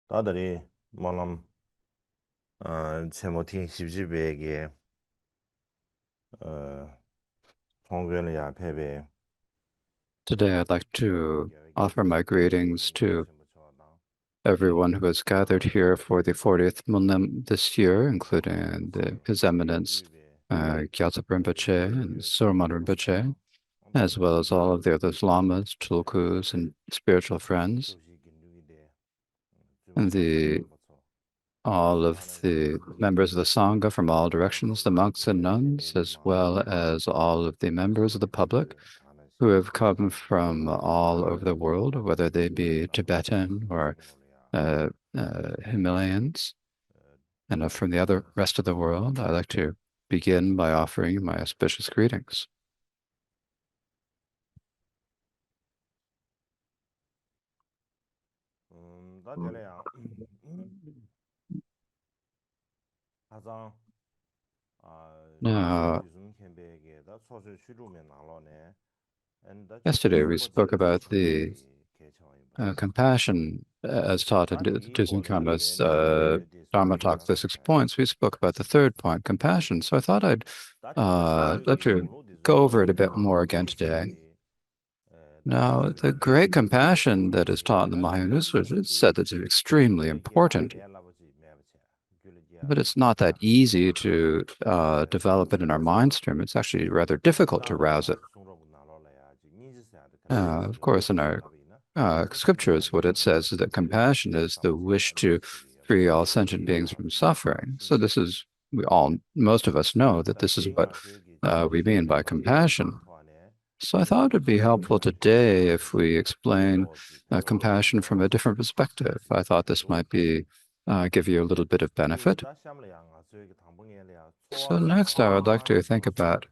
다들이 뭐람 제모팅 십지배에게 어 통변을 야패배 Today, I'd like to 계획에 offer my greetings 대해서 to 제모쳐다 everyone who has gathered here for the 40th Millennium this year, including His Eminence 유입에 Gyaltsab Rinpoche and Surman Rinpoche, as 엄청 well as all of the other lamas, 어 tulkus, and spiritual friends, 조시 긴류기대 and 주민나 참여로부터 all of 많은 the members of the Sangha from all directions, the monks and nuns, as well as all of the members of the public who have come from all over the world, whether they be Tibetan or Himalayans, and from the other rest of the world. I'd like to begin by offering my auspicious greetings. 다들이야 가장 Now, düsum 캠페에게다 소실 쉬루면 나로네 엔다 yesterday we spoke 림포체 about the 총회의 개최원인 버스 compassion as taught in 다리 Düsum 고유의 Karma's 니즈스야드 Dharma talk, the six 소주나섭체 points. We spoke about the third point, compassion. So I thought I'd 다리도 like 고유의 to 롱로디즈 go over it a bit 소주나 more again today. 소주시디 Now, the great compassion that is taught in the Mahayanisas is said that it's extremely important, but it's not that easy to develop it in our mind stream. It's actually rather difficult to rouse it. Of course, in our scriptures, what it says is that compassion is the wish to free all sentient beings from suffering. So this is, most of us know that this is what we mean by compassion. So I thought it'd be helpful today if we explain compassion from a different perspective. I thought this might be give you a little bit of benefit. So next, I would like to think about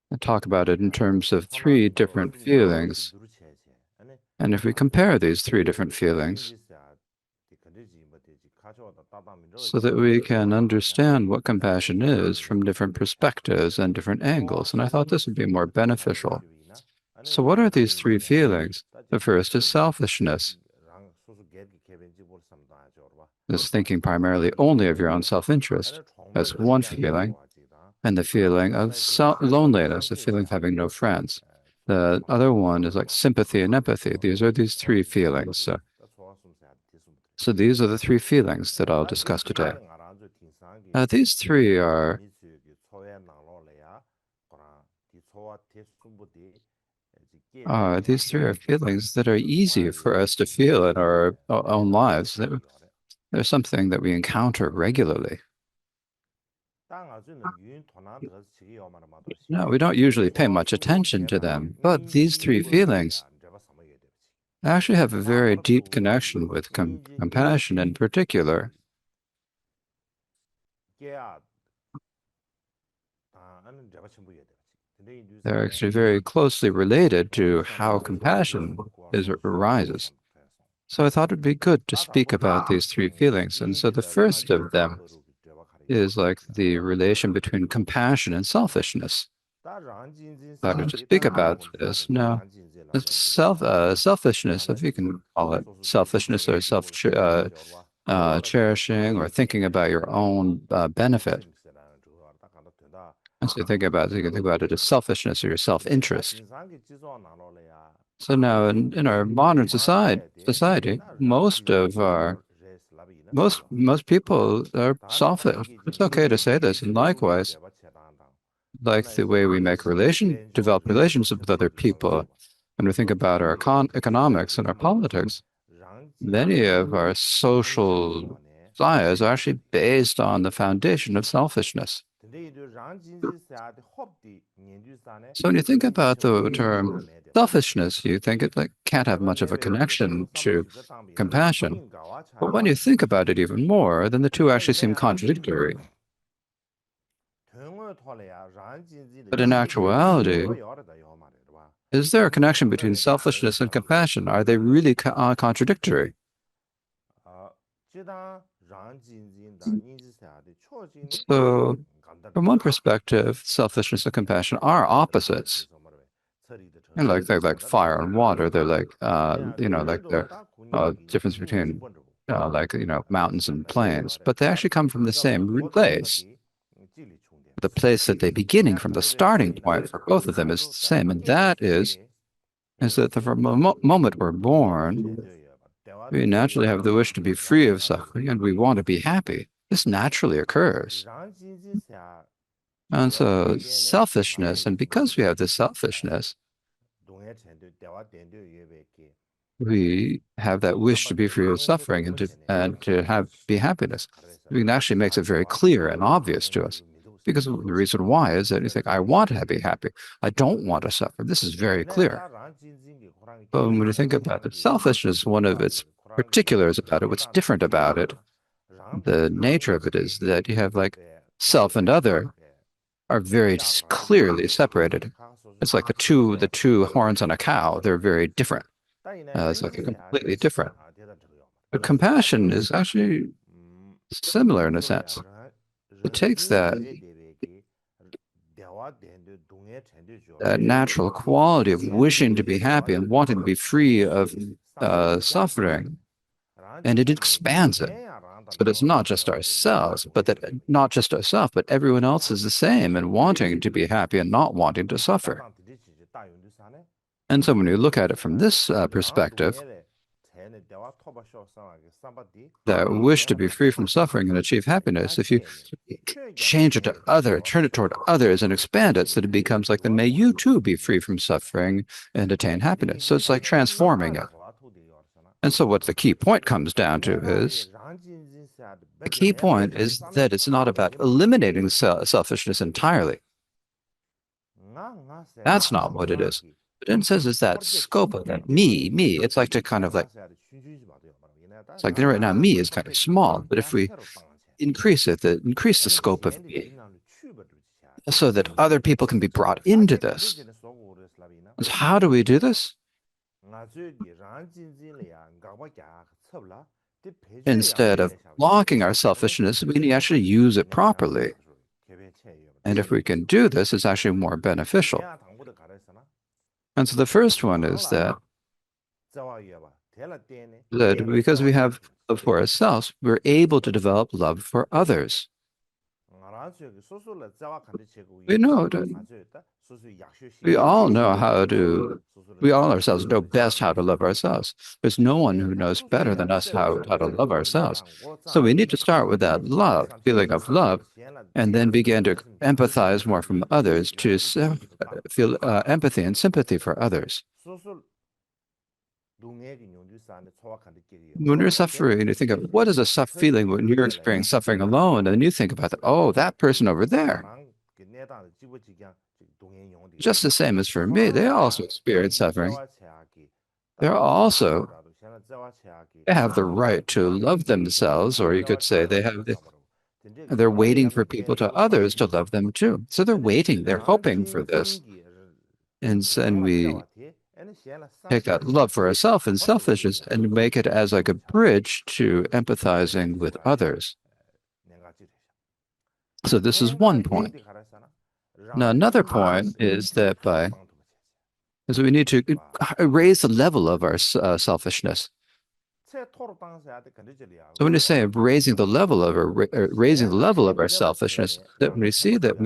and talk about it in terms of three different feelings. And if we compare these three different feelings, so that we can understand what compassion is from different perspectives and different angles. And I thought this would be more beneficial. So, what are these three feelings? The first is selfishness, this thinking primarily only of your own self interest. That's one feeling. And the feeling of loneliness, the feeling of having no friends. The other one is like sympathy and empathy. These are these three feelings. So these are the three feelings that I'll discuss today. These three are feelings that are easy for us to feel in our own lives. They're something that we encounter regularly. No, we don't usually pay much attention to them, but these three feelings actually have a very deep connection with compassion in particular. They're actually very closely related to how compassion arises. So I thought it'd be good to speak about these three feelings. And so the first of them is like the relation between compassion and selfishness. I would to speak about this now. It's selfishness, if you can call it selfishness or cherishing or thinking about your own benefit. And so you can think about it as selfishness or your self-interest. So now in our modern society, most people are selfish. It's okay to say this. And likewise, like the way we develop relationships with other people, and we think about our economics and our politics, many of our social desires are actually based on the foundation of selfishness. So when you think about the term selfishness, you think it like can't have much of a connection to compassion. But when you think about it even more, then the two actually seem contradictory. But in actuality, is there a connection between selfishness and compassion? Are they really contradictory? So, from one perspective, selfishness and compassion are opposites. And like they're like fire and water. They're like like they're difference between mountains and plains, but they actually come from the same place. The place that they're beginning from, the starting point for both of them is the same, and that is that from the moment we're born, we naturally have the wish to be free of suffering, and we want to be happy. This naturally occurs. And so selfishness, and because we have this selfishness, we have that wish to be free of suffering and to have be happiness. It actually makes it very clear and obvious to us. Because the reason why is that you think, I want to be happy. I don't want to suffer. This is very clear. But when you think about it, selfishness, one of its particulars about it, what's different about it, the nature of it is that you have like self and other are very clearly separated. It's like the two horns on a cow. They're very different. It's like completely different. But compassion is actually similar in a sense. It takes that natural quality of wishing to be happy and wanting to be free of suffering, and it expands it. But it's not just ourselves, but everyone else is the same and wanting to be happy and not wanting to suffer. And so when you look at it from this perspective, that wish to be free from suffering and achieve happiness, if you change it to turn it toward others and expand it so that it becomes like, then may you too be free from suffering and attain happiness. So it's like transforming it. And so what the key point comes down to is, the key point is that it's not about eliminating selfishness entirely. That's not what it is. But it says is that scope of that me. It's like to kind of like, it's like right now me is kind of small, but if we increase the scope of me so that other people can be brought into this. So how do we do this? Instead of blocking our selfishness, we actually use it properly. And if we can do this, it's actually more beneficial. And so the first one is that because we have love for ourselves, we're able to develop love for others. We know we all know we all ourselves know best how to love ourselves. There's no one who knows better than us how to love ourselves. So we need to start with that love, feeling of love, and then begin to empathize more from others, to feel empathy and sympathy for others. When you're suffering, you think of what is a feeling when you're experiencing suffering alone, and you think about that person over there. Just the same as for me, they also experience suffering. They have the right to love themselves, or you could say they're waiting for others to love them too. So they're waiting, they're hoping for this. And we take that love for ourselves and selfishness and make it as like a bridge to empathizing with others. So this is one point. Now, another point is that we need to raise the level of our selfishness. So when you say raising the level of our selfishness, that we see that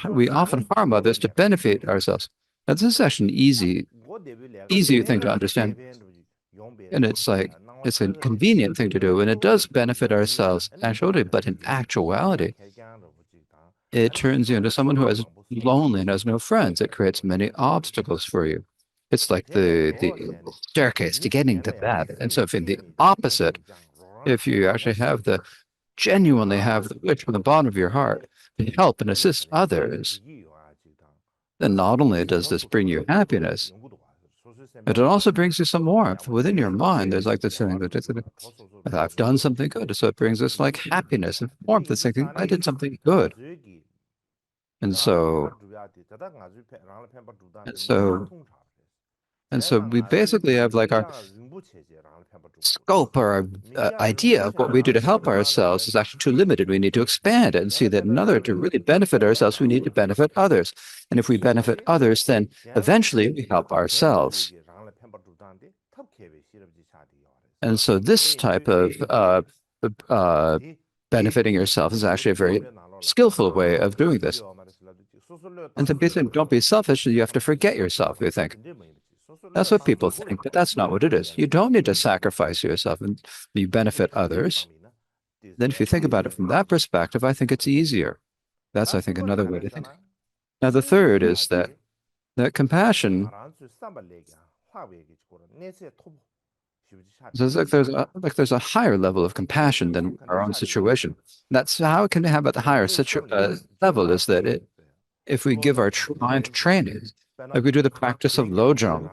we often harm others to benefit ourselves. Now, this is actually an easy thing to understand, and it's a convenient thing to do, and it does benefit ourselves actually. But in actuality, it turns you into someone who is lonely and has no friends. It creates many obstacles for you. It's like the staircase to getting to that. And so if in the opposite, if you actually genuinely have the wish from the bottom of your heart to help and assist others, then not only does this bring you happiness, but it also brings you some warmth within your mind. There's like this feeling that I've done something good. So it brings us like happiness and warmth. It's thinking, I did something good. And so And so we basically have like our scope or our idea of what we do to help ourselves is actually too limited. We need to expand it and see that in order to really benefit ourselves, we need to benefit others. And if we benefit others, then eventually we help ourselves. And so this type of uh, benefiting yourself is actually a very skillful way of doing this. And to basically don't be selfish, you have to forget yourself, you think. That's what people think, but that's not what it is. You don't need to sacrifice yourself and you benefit others. Then if you think about it from that perspective, I think it's easier. That's, I think, another way to think. Now, the third is that compassion, so it's like there's a higher level of compassion than our own situation. That's how it can have a higher level is that if we give our mind training, like we do the practice of lojong,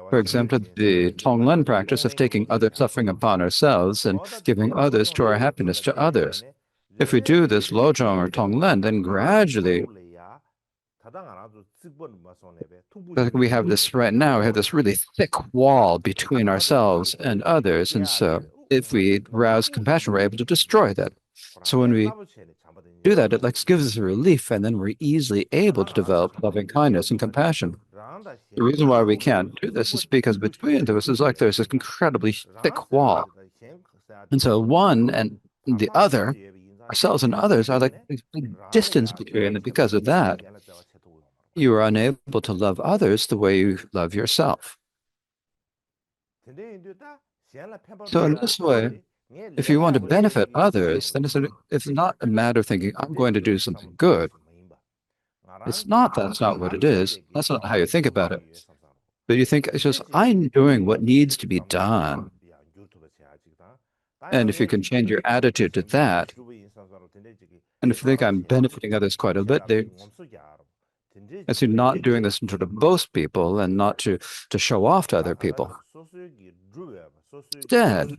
for example, the Tonglen practice of taking other suffering upon ourselves and giving others to our happiness to others. If we do this lojong or Tonglen, then gradually, like we have this right now, we have this really thick wall between ourselves and others. And so if we rouse compassion, we're able to destroy that. So when we do that, it like gives us a relief, and then we're easily able to develop loving kindness and compassion. The reason why we can't do this is because between us is like there's this incredibly thick wall. And so one and the other, ourselves and others, are like this big distance between, and because of that, you are unable to love others the way you love yourself. So in this way, if you want to benefit others, then it's not a matter of thinking, I'm going to do something good. It's not, that's not what it is. That's not how you think about it. But you think, it's just, I'm doing what needs to be done. And if you can change your attitude to that, and if you think I'm benefiting others quite a bit, as you're not doing this to boast people and not to show off to other people. Instead,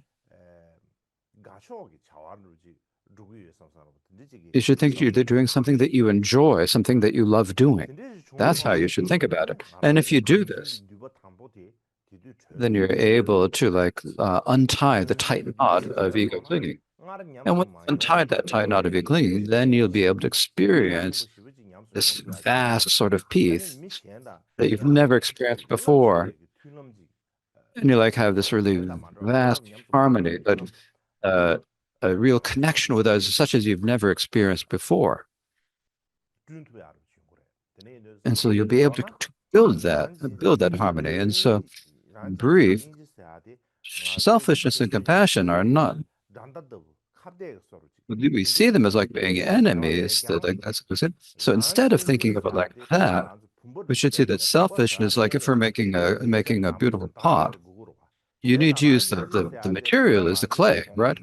you should think you're doing something that you enjoy, something that you love doing. That's how you should think about it. And if you do this, then you're able to like untie the tight knot of ego clinging. And when you untie that tight knot of ego clinging, then you'll be able to experience this vast sort of peace that you've never experienced before. And you like have this really vast harmony, but a real connection with others such as you've never experienced before. And so you'll be able to build that harmony. And so, in brief, selfishness and compassion are not. We see them as like being enemies. That's it. So instead of thinking of it like that, we should see that selfishness, like if we're making a beautiful pot, you need to use the material is the clay, right?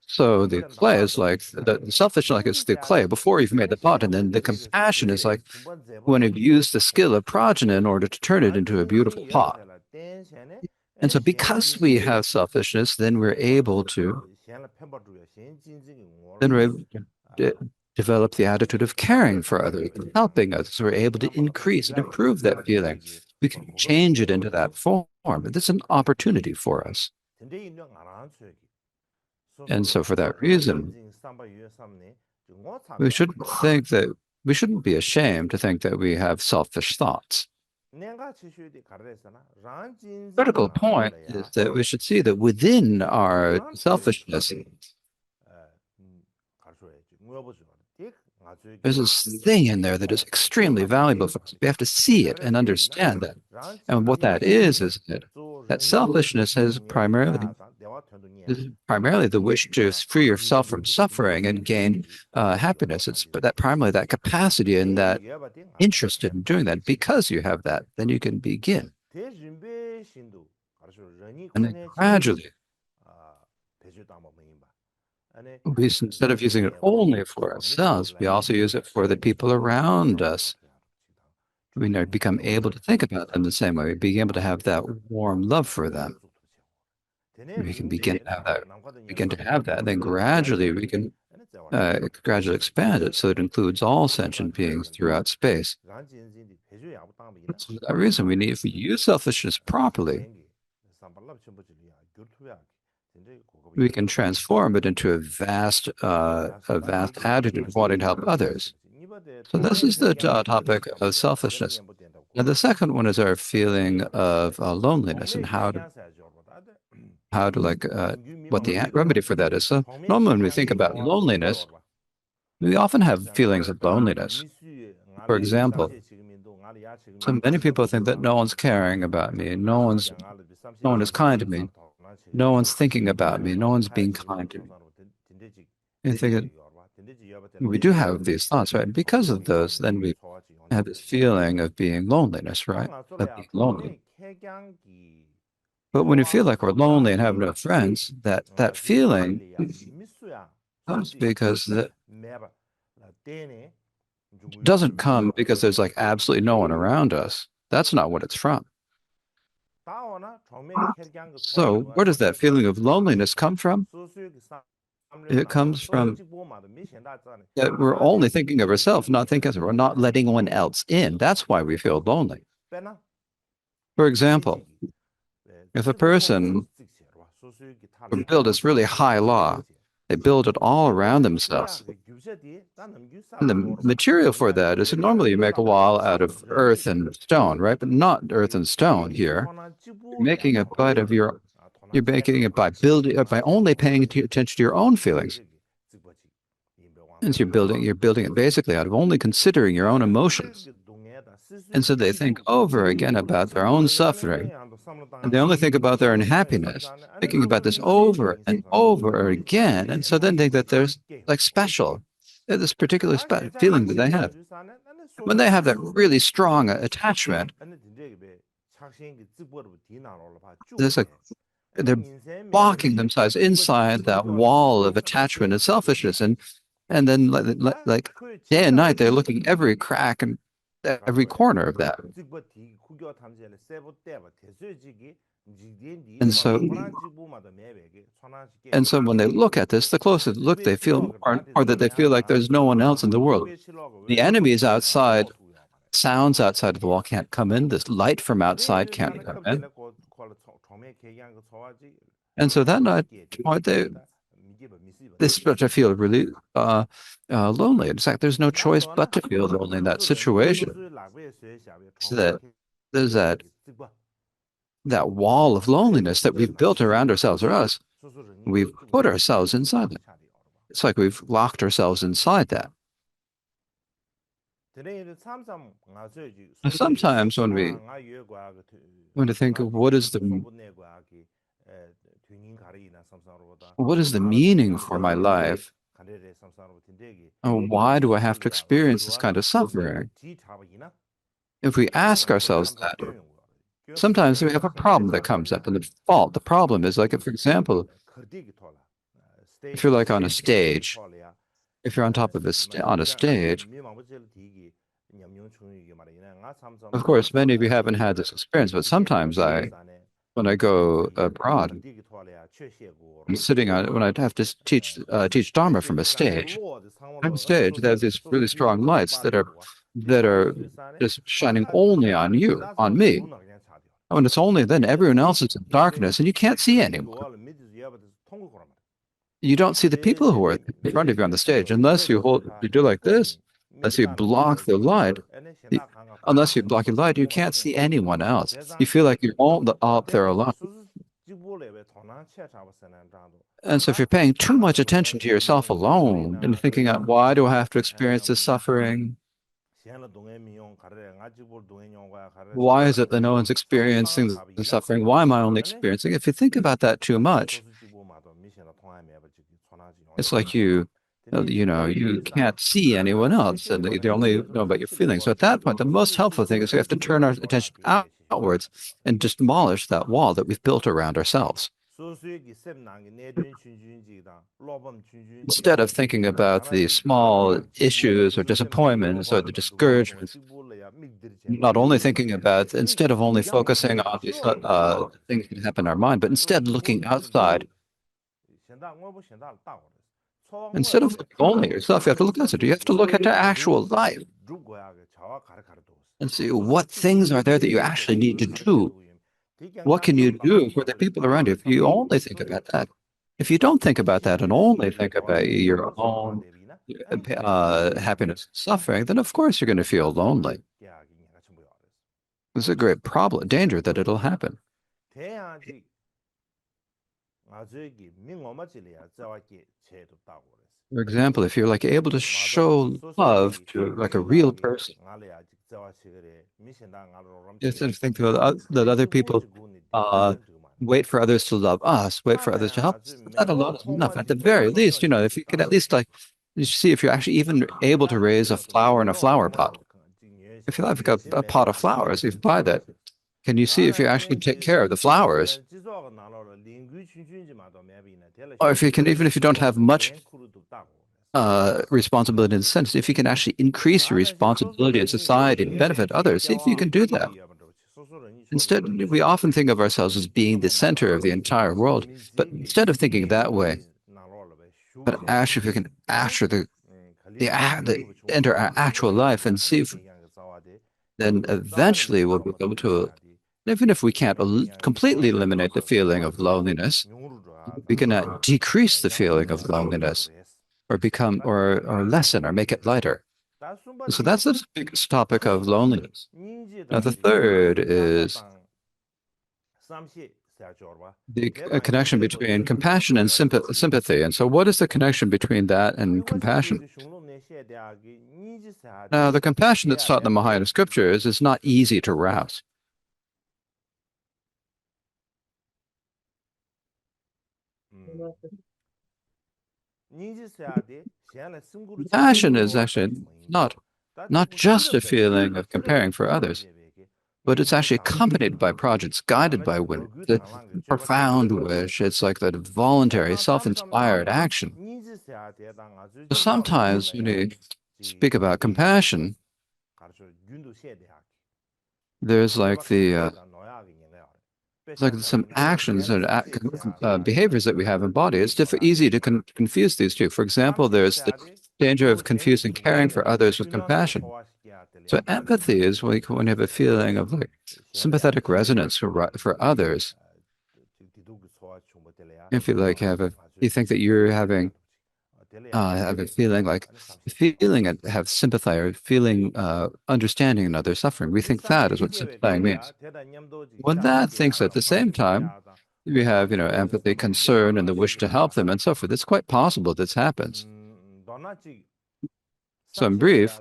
So the clay is like the selfish, like it's the clay before you've made the pot, and then the compassion is like when you've used the skill of prajna in order to turn it into a beautiful pot. And so because we have selfishness, then we're able to develop the attitude of caring for others, helping others. So we're able to increase and improve that feeling. We can change it into that form. This is an opportunity for us. And so for that reason, we shouldn't be ashamed to think that we have selfish thoughts. Critical point is that we should see that within our selfishness, there's this thing in there that is extremely valuable for us. We have to see it and understand that. And what that is that selfishness is primarily the wish to free yourself from suffering and gain happiness. It's primarily that capacity and that interest in doing that. Because you have that, then you can begin. And then gradually, instead of using it only for ourselves, we also use it for the people around us. We become able to think about them the same way. We begin able to have that warm love for them. We can begin to have that. Then gradually we can gradually expand it so it includes all sentient beings throughout space. So for that reason, if we use selfishness properly, we can transform it into a vast attitude of wanting to help others. So this is the topic of selfishness. And the second one is our feeling of loneliness and how to what the remedy for that is. So normally when we think about loneliness, we often have feelings of loneliness. For example, so many people think that no one's caring about me, no one is kind to me, no one's thinking about me, no one's being kind to me. And think that we do have these thoughts, right? Because of those, then we have this feeling of being loneliness, right? Of being lonely. But when you feel like we're lonely and have no friends, that feeling comes because that doesn't come because there's like absolutely no one around us. That's not what it's from. So where does that feeling of loneliness come from? It comes from that we're only thinking of ourselves, not thinking of we're not letting anyone else in. That's why we feel lonely. For example, if a person would build this really high law, they build it all around themselves. And the material for that is normally you make a wall out of earth and stone, right? But not earth and stone here. You're making it you're making it by by only paying attention to your own feelings. And so you're building it basically out of only considering your own emotions. And so they think over again about their own suffering, and they only think about their unhappiness, thinking about this over and over again. And so then think that there's like special, this particular feeling that they have. When they have that really strong attachment, there's like they're blocking themselves inside that wall of attachment and selfishness, and then like day and night they're looking every crack and every corner of that. And so when they look at this, the closer they look, they feel or that they feel like there's no one else in the world. The enemy is outside, sounds outside of the wall can't come in, this light from outside can't come in. And so that night, they start to feel really lonely. In fact, there's no choice but to feel lonely in that situation. So that there's that wall of loneliness that we've built around ourselves or us. We've put ourselves inside it. It's like we've locked ourselves inside that. Sometimes when we think of what is the meaning for my life? Why do I have to experience this kind of suffering? If we ask ourselves that, sometimes we have a problem that comes up, and the problem is like, if, for example, if you're like on a stage, if you're on top of on a stage, of course, many of you haven't had this experience, but sometimes when I go abroad, I'm sitting on when I have to teach Dharma from a stage. On stage, there's these really strong lights that are just shining only on you, on me. And it's only then everyone else is in darkness, and you can't see anyone. You don't see the people who are in front of you on the stage unless you do like this, unless you block the light. Unless you block your light, you can't see anyone else. You feel like you're all up there alone. And so if you're paying too much attention to yourself alone and thinking, why do I have to experience this suffering? Why is it that no one's experiencing the suffering? Why am I only experiencing? If you think about that too much, it's like you can't see anyone else, and they only know about your feelings. So at that point, the most helpful thing is we have to turn our attention outwards and just demolish that wall that we've built around ourselves. Instead of thinking about the small issues or disappointments or the discouragements, instead of only focusing on these things that happen in our mind, but instead looking outside Instead of looking only at yourself, you have to look at it. You have to look at your actual life and see what things are there that you actually need to do. What can you do for the people around you if you only think about that? If you don't think about that and only think about your own happiness and suffering, then of course you're going to feel lonely. It's a great problem, danger that it'll happen. For example, if you're like able to show love to like a real person, instead of thinking that other people uh, wait for others to love us, wait for others to help us, that alone is enough. At the very least, if you can at least like you see if you're actually even able to raise a flower in a flower pot. If you have like a pot of flowers, if you buy that, can you see if you actually take care of the flowers? Or if you can, even if you don't have much responsibility in the sense, if you can actually increase your responsibility in society and benefit others, see if you can do that. Instead, we often think of ourselves as being the center of the entire world, but instead of thinking that way, but actually, if we can actually enter our actual life and see if then eventually we'll be able to, even if we can't completely eliminate the feeling of loneliness, we can decrease the feeling of loneliness or become or lessen or make it lighter. So that's the biggest topic of loneliness. Now the third is the connection between compassion and sympathy. And so what is the connection between that and compassion? Now, the compassion that's taught in the Mahayana scriptures is not easy to rouse. Compassion is actually not just a feeling of caring for others, but it's actually accompanied by projects, guided by wish, the profound wish. It's like that voluntary, self-inspired action. So sometimes when you speak about compassion, there's like it's like some actions and behaviors that we have in body. It's easy to confuse these two. For example, there's the danger of confusing caring for others with compassion. So empathy is when you have a feeling of like sympathetic resonance for others. If you like you think that you're having have a feeling like feeling and have sympathy or feeling understanding another suffering. We think that is what sympathizing means. When that thinks at the same time, we have empathy, concern, and the wish to help them, and so forth. It's quite possible this happens. So in brief,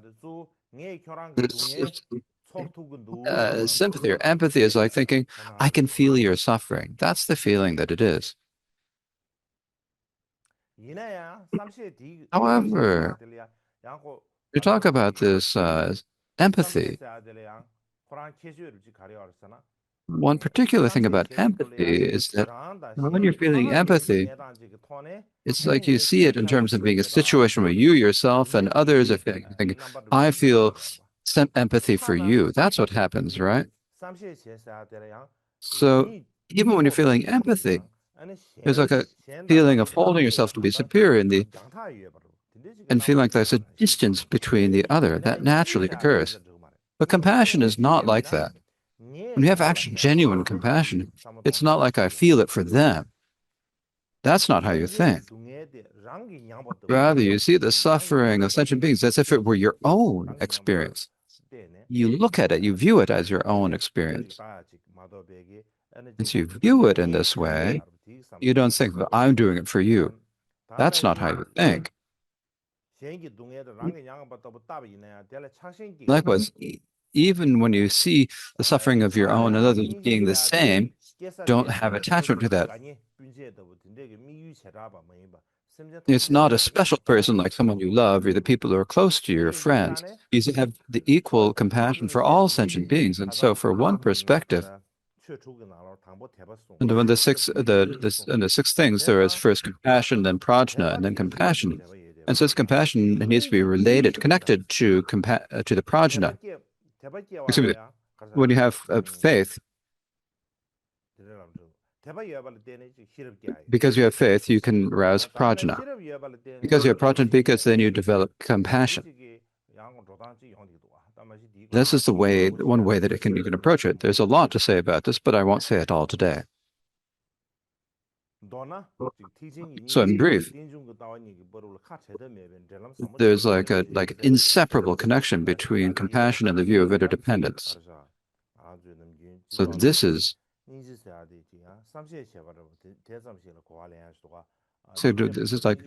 sympathy or empathy is like thinking, I can feel your suffering. That's the feeling that it is. However, you talk about this empathy. One particular thing about empathy is that when you're feeling empathy, it's like you see it in terms of being a situation where you yourself and others are thinking, I feel some empathy for you. That's what happens, right? So even when you're feeling empathy, there's like a feeling of holding yourself to be superior and feeling like there's a distance between the other. That naturally occurs. But compassion is not like that. When you have actual genuine compassion, it's not like I feel it for them. That's not how you think. Rather, you see the suffering of sentient beings as if it were your own experience. You look at it, you view it as your own experience. And so you view it in this way, you don't think, well, I'm doing it for you. That's not how you think. Likewise, even when you see the suffering of your own and others being the same, don't have attachment to that. It's not a special person like someone you love or the people who are close to you, your friends. You have the equal compassion for all sentient beings. And so for one perspective, and when the six things, there is first compassion, then prajna, and then compassion. And so this compassion needs to be related, connected to the prajna. Excuse me, when you have faith, Because you have faith, you can rouse prajna. Because you have prajna, because then you develop compassion. This is the way, one way that you can approach it. There's a lot to say about this, but I won't say it all today. So in brief, there's like a inseparable connection between compassion and the view of interdependence. So this is like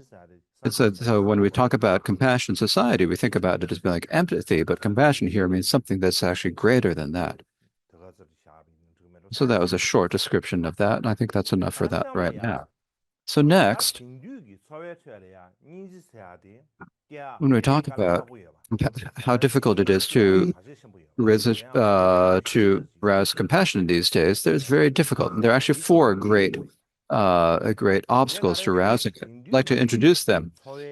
so when we talk about compassion in society, we think about it as being like empathy, but compassion here means something that's actually greater than that. So that was a short description of that, and I think that's enough for that right now. So next, when we talk about how difficult it is to rouse compassion these days, there's very difficult. And there are actually four great obstacles to rousing it. I'd like to introduce them.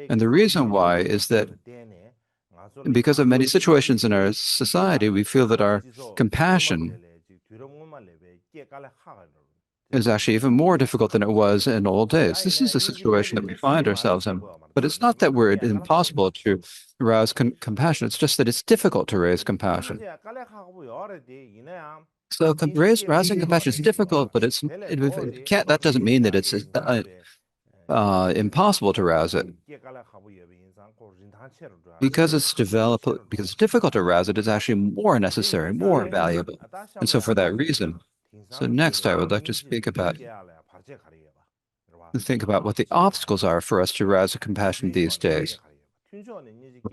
And the reason why is that because of many situations in our society, we feel that our compassion is actually even more difficult than it was in old days. This is a situation that we find ourselves in. But it's not that it's impossible to arouse compassion. It's just that it's difficult to raise compassion. So rousing compassion is difficult, but that doesn't mean that it's impossible to rouse it. Because it's difficult to rouse it, it's actually more necessary, more valuable. And so for that reason, so next I would like to think about what the obstacles are for us to rouse compassion these days.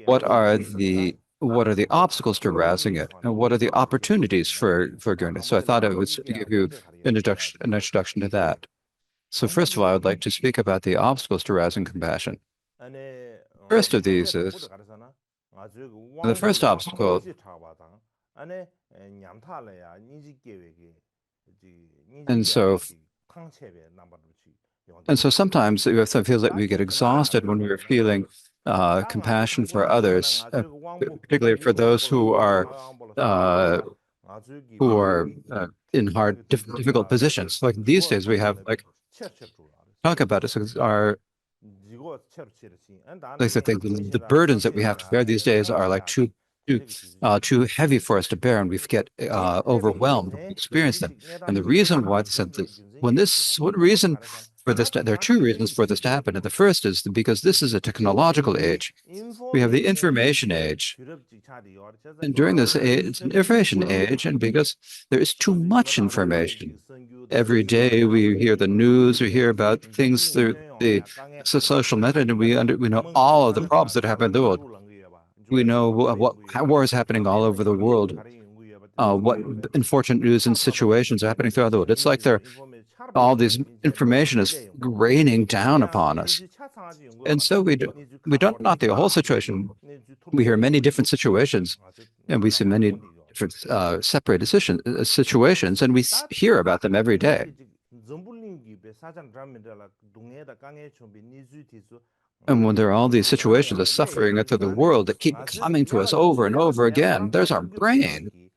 What are the obstacles to rousing it, and what are the opportunities for doing it? So I thought I would give you an introduction to that. So first of all, I would like to speak about the obstacles to rousing compassion. First of these is the first obstacle. And so sometimes it feels like we get exhausted when we're feeling compassion for others, particularly for those who are in hard, difficult positions. Like these days, we have talk about it. So the burdens that we have to bear these days are like too heavy for us to bear, and we get overwhelmed when we experience them. And the reason why what reason for this? There are two reasons for this to happen. And the first is because this is a technological age. We have the information age. And during this age, it's an information age, and because there is too much information. Every day we hear the news, we hear about things through the social method, and we know all of the problems that happen in the world. We know what war is happening all over the world, what unfortunate news and situations are happening throughout the world. It's like all this information is raining down upon us. And so we don't not the whole situation. We hear many different situations, and we see many different separated situations, and we hear about them every day. And when there are all these situations of suffering through the world that keep coming to us over and over again, there's our brain.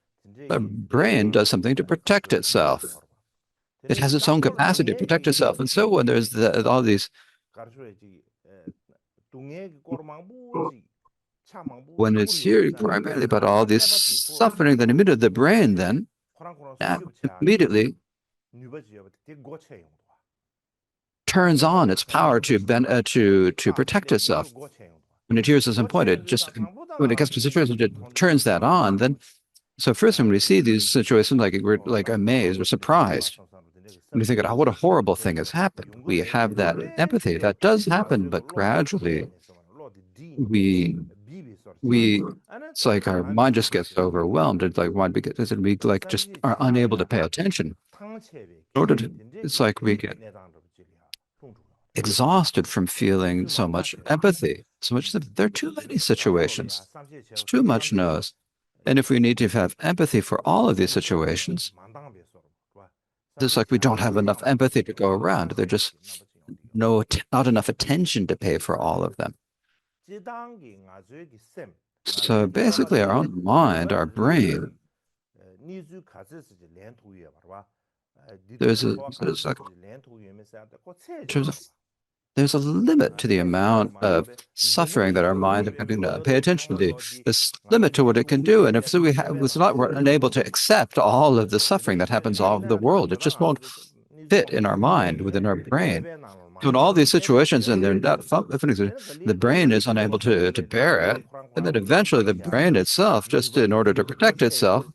The brain does something to protect itself. It has its own capacity to protect itself. And so when there's all these, when it's here primarily about all this suffering, then immediately the brain then immediately turns on its power to protect itself. When it hears something pointed, just when it gets to situations, it turns that on. Then, so first when we see these situations, like we're like amazed or surprised, and we think, oh, what a horrible thing has happened. We have that empathy. That does happen, but gradually it's like our mind just gets overwhelmed. It's like we like just are unable to pay attention. It's like we get exhausted from feeling so much empathy, so much that there are too many situations. It's too much noise. And if we need to have empathy for all of these situations, it's like we don't have enough empathy to go around. There's just not enough attention to pay for all of them. So basically, our own mind, our brain, 뒤통수 there's like 소아카르트지 렌토유메세한테 꼭 terms 체해줘야 of there's a limit to the 체해줘야 amount of 말로래 suffering that our 인정물이 mind 요구에 can pay 너도 attention to. 상관로지 This limit 나는 to what it can do. And if so we 레벨 was not we're 나로래 unable to accept all of the suffering that 이래 happens all over the 이래 world, it just won't fit in our mind, within our brain. 레벨 나로 So in all these 레벨 situations, and they're 레벨 not 얘는 그 the brain is unable to bear it, and then eventually the brain itself, just in order to protect itself,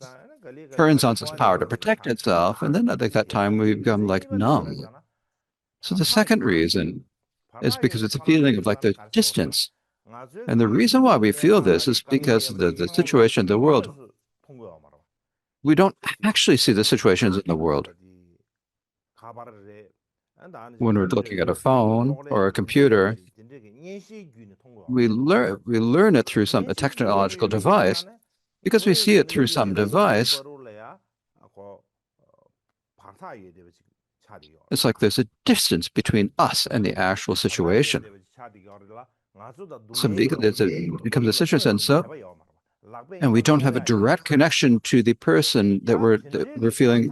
turns on its power to protect itself, and then I think that time we become like numb. So the second reason is because it's a feeling of like the distance. And the reason why we feel this is because the situation in the world, we don't actually see the situations in the world. When we're looking at a phone or a computer, we learn it through a technological device because we see it through some device. It's like there's a distance between us and the actual situation. So because it becomes a situation, and we don't have a direct connection to the person that we're feeling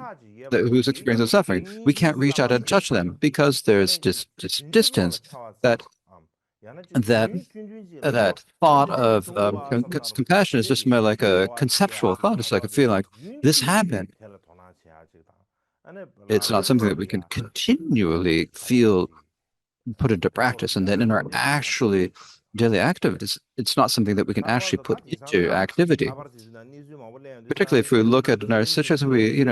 who's experiencing suffering. We can't reach out and touch them because there's this distance that that thought of compassion is just more like a conceptual thought. It's like a feeling like this happened. It's not something that we can continually feel put into practice. And then in our actually daily activities, it's not something that we can actually put into activity. Particularly if we look at our situation, we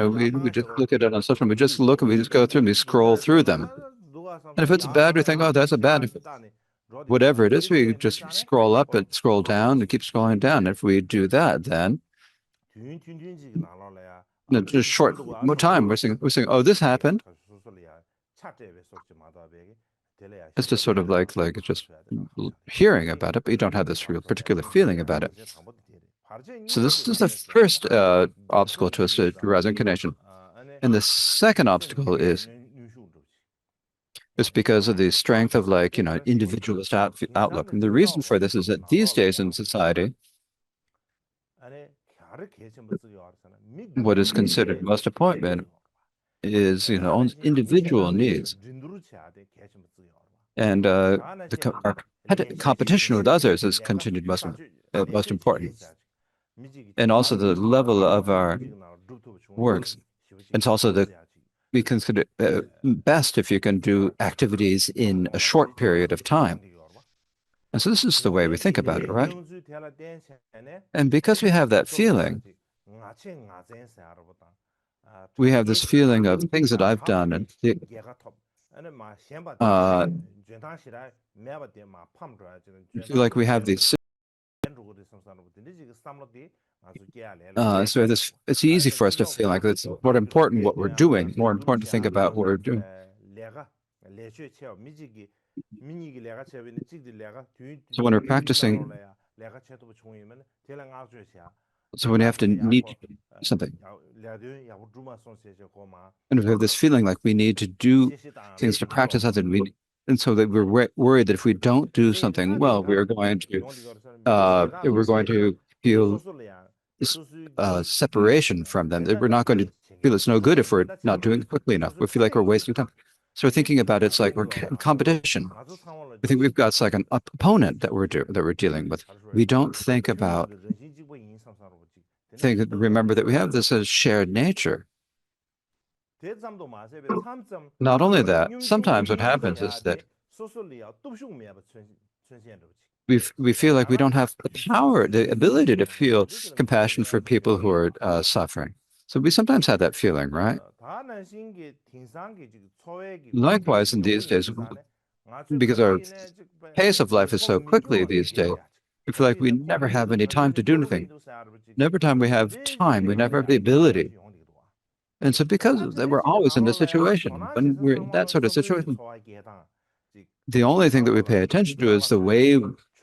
just look at it on social media, we just look and we just go through and we scroll through them. And if it's bad, we think, oh, that's a bad. Whatever it is, we just scroll up and scroll down and keep scrolling down. If we do that, then in just short time, we're saying, oh, this happened. It's just sort of like just hearing about it, but you don't have this real particular feeling about it. So this is the first obstacle to us to resignation. And the second obstacle is because of the strength of individualist outlook. And the reason for this is that these days in society, what is considered most important is own individual needs, and our competition with others is continued most important, and also the level of our works. It's also we consider best if you can do activities in a short period of time. And so this is the way we think about it, right? And because we have that feeling, we have this feeling of things that I've done, and feel like we have these. So it's easy for us to feel like it's more important what we're doing, more important to think about what we're doing. So when we're practicing, so when you have to need something, and we have this feeling like we need to do things to practice something, and so that we're worried that if we don't do something well, we're going to feel this separation from them. That we're not going to feel it's no good if we're not doing it quickly enough. We feel like we're wasting time. So we're thinking about it's like we're in competition. We think we've got like an opponent that we're dealing with. We don't think about remember that we have this as shared nature. Not only that, sometimes what happens is that we feel like we don't have the power, the ability to feel compassion for people who are suffering. So we sometimes have that feeling, right? Likewise, in these days, because our pace of life is so quickly these days, we feel like we never have any time to do anything. Every time we have time, we never have the ability. And so because of that, we're always in this situation. When we're in that sort of situation, the only thing that we pay attention to is the way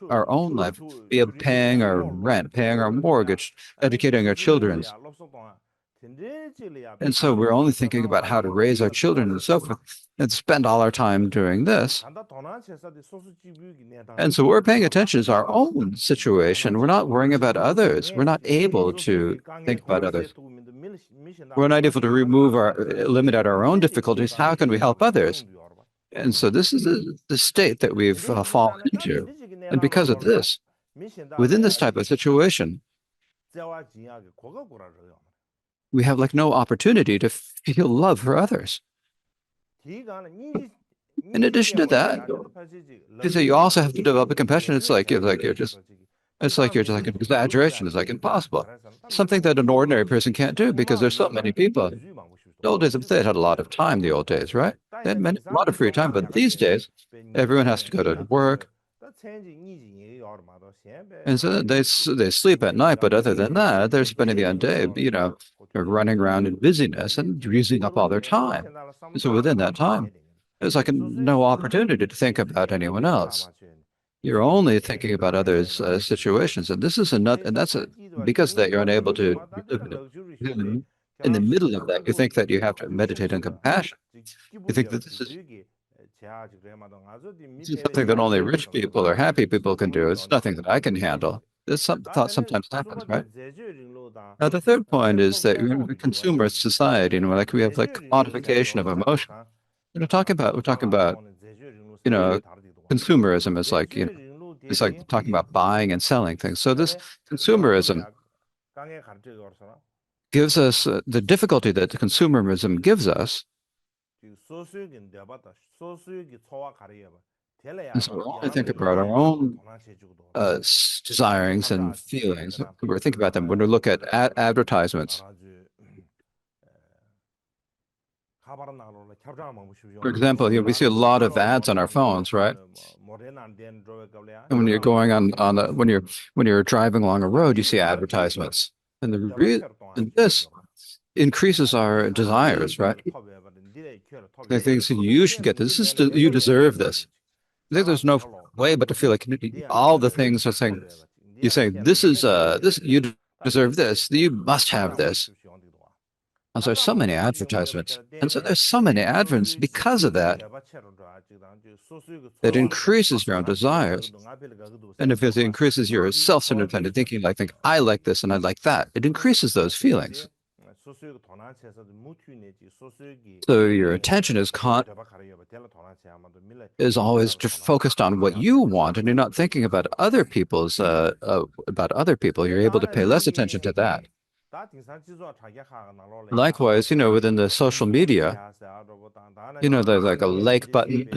our own life, be it paying our rent, paying our mortgage, educating our children, And so we're only thinking about how to raise our children and so forth, and spend all our time doing this. And so we're paying attention to our own situation. We're not worrying about others. We're not able to think about others. We're not able to eliminate our own difficulties. How can we help others? And so this is the state that we've fallen into. And because of this, within this type of situation, we have like no opportunity to feel love for others. In addition to that, you also have to develop a compassion. It's like you're just like an exaggeration. It's like impossible. Something that an ordinary person can't do because there's so many people. The old days, they had a lot of time, the old days, right? They had a lot of free time, but these days, everyone has to go to work. And so they sleep at night, but other than that, they're spending the day, running around in busyness and using up all their time. And so within that time, there's like no opportunity to think about anyone else. You're only thinking about others' situations, and this is because that you're unable to live in the middle of that. You think that you have to meditate on compassion. You think that this is something that only rich people or happy people can do. It's nothing that I can handle. This thought sometimes happens, right? Now, the third point is that we're in a consumerist society, like we have like commodification of emotion. We're talking about, you know, consumerism is like, it's like talking about buying and selling things. So this consumerism gives us the difficulty that the consumerism gives us. And so we only think about our own desirings and feelings. We're thinking about them when we look at advertisements. For example, we see a lot of ads on our phones, right? And when you're going when you're driving along a road, you see advertisements, and and this increases our desires, right? The things you should get this. You deserve this. I think there's no way but to feel like all the things are saying. You say this you deserve this. You must have this. And so there's so many advertisements. And so there's so many adverts because of that. It increases your own desires. And if it increases your self-centered kind of thinking, think, I like this and I like that, it increases those feelings. So your attention is always focused on what you want, and you're not thinking about other people's about other people. You're able to pay less attention to that. Likewise, within the social media, there's like a like button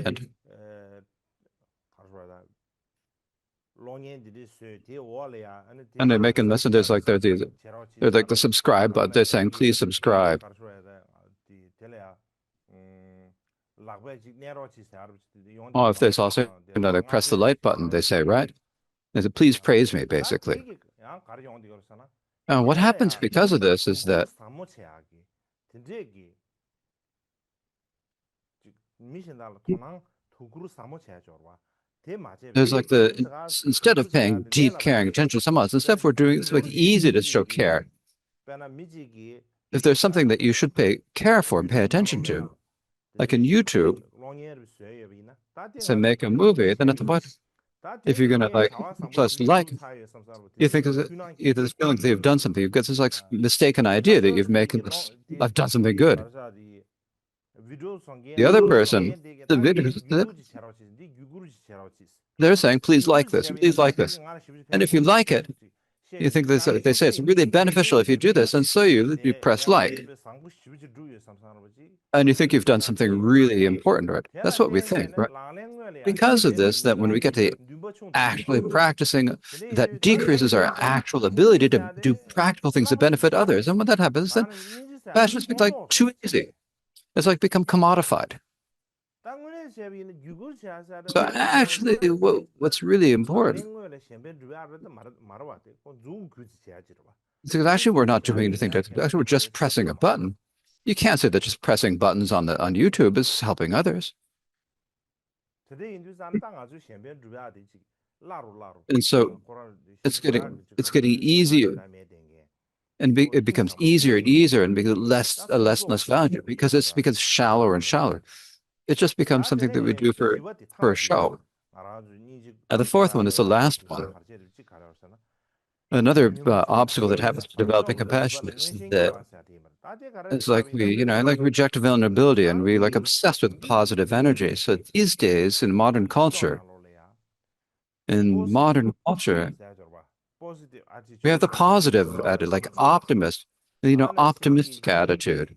and they're making messages like they're like the subscribe button. They're saying, please subscribe. Oh, if there's also, they press the like button, they say, right? They say, please praise me, basically. What happens because of this is that there's like instead of paying deep, caring attention to someone else, instead we're doing it's like easy to show care. If there's something that you should care for and pay attention to, like in YouTube, to make a movie, then at the bottom, if you're gonna plus you think either this feeling that you've done something, you've got this like mistaken idea that I've done something good. The other person, they're saying, please like this, please like this. And if you like it, you think they say it's really beneficial if you do this, and so you press like. And you think you've done something really important, right? That's what we think, right? Because of this, that when we get to actually practicing, that decreases our actual ability to do practical things that benefit others. And when that happens, then passion becomes like too easy. It's like become commodified. So actually, what's really important is because actually we're not doing anything. Actually, we're just pressing a button. You can't say that just pressing buttons on YouTube is helping others. And so it's getting easier. and it becomes easier and easier and becomes less and less value because it's becomes shallower and shallower. It just becomes something that we do for a show. Now, the fourth one is the last one. Another obstacle that happens to developing compassion is that it's like like reject vulnerability and we like obsessed with positive energy. So these days in modern culture, we have the positive added, like optimistic attitude,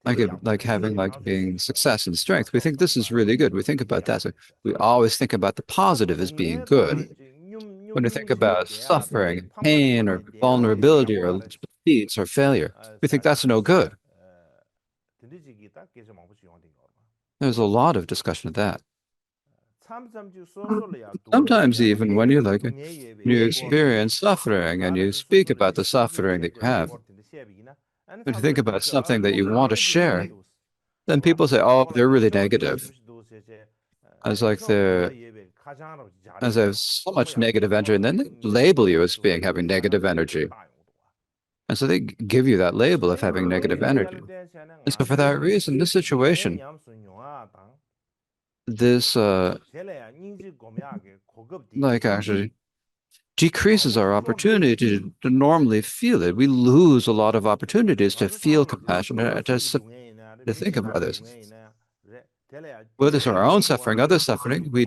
like having like being success and strength. We think this is really good. We think about that. So we always think about the positive as being good. When we think about suffering, pain, or vulnerability, or defeats, or failure, we think that's no good. There's a lot of discussion of that. Sometimes even when you experience suffering and you speak about the suffering that you have, when you think about something that you want to share, then people say, "Oh, they're really negative," as like they're as there's so much negative energy, and then they label you as being having negative energy, and so they give you that label of having negative energy. And so for that reason, this situation, this like actually decreases our opportunity to normally feel it. We lose a lot of opportunities to feel compassion, to think of others. Whether it's our own suffering, other suffering, we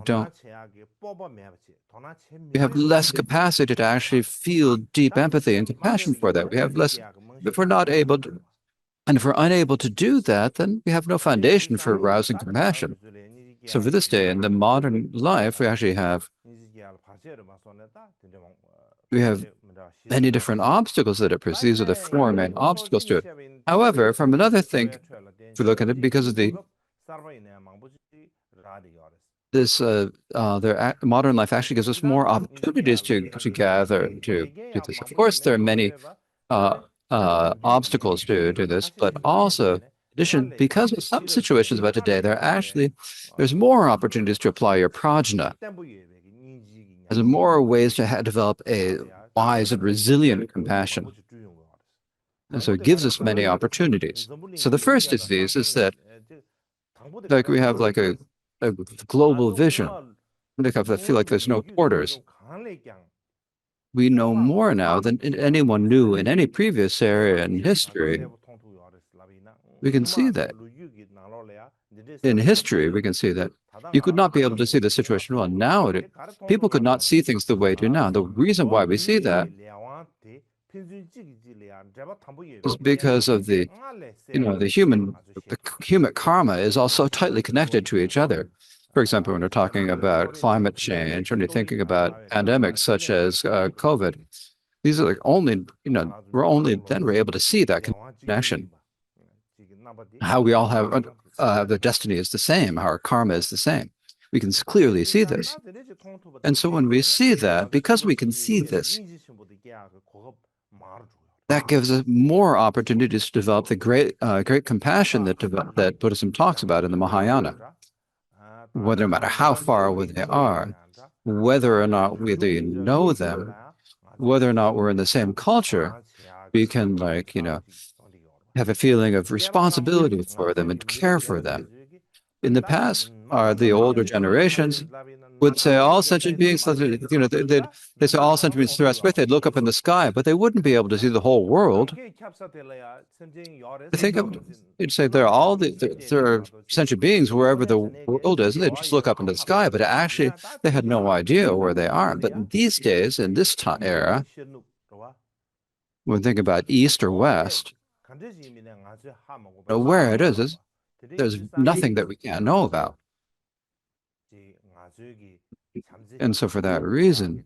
have less capacity to actually feel deep empathy and compassion for that. We have less, if we're not able to, and if we're unable to do that, then we have no foundation for arousing compassion. So for this day in the modern life, we have many different obstacles that it perceives. These are the four main obstacles to it. However, from another thing, if we look at it, because of their modern life actually gives us more opportunities to gather to do this. Of course, there are many obstacles to this, but also, in addition, because of some situations about today, there's more opportunities to apply your prajna. There's more ways to develop a wise and resilient compassion. And so it gives us many opportunities. So the first of these is that like we have like a global vision. I feel like there's no borders. We know more now than anyone knew in any previous area in history. We can see that. In history, we can see that. You could not be able to see the situation well. Now, people could not see things the way they do now. The reason why we see that is because of the human karma is also tightly connected to each other. For example, when we're talking about climate change, when you're thinking about pandemics such as COVID, these are like we're able to see that connection. How we all have the destiny is the same, how our karma is the same. We can clearly see this. And so when we see that, because we can see this, that gives us more opportunities to develop the great compassion that Buddhism talks about in the Mahayana. Whether no matter how far away they are, whether or not we know them, whether or not we're in the same culture, we can have a feeling of responsibility for them and care for them. In the past, the older generations would say all sentient beings, they say all sentient beings are with. They'd look up in the sky, but they wouldn't be able to see the whole world. They'd say there are sentient beings wherever the world is, and they just look up into the sky, but actually they had no idea where they are. But these days, in this era, when we think about East or West, where it is, there's nothing that we can't know about. And so for that reason,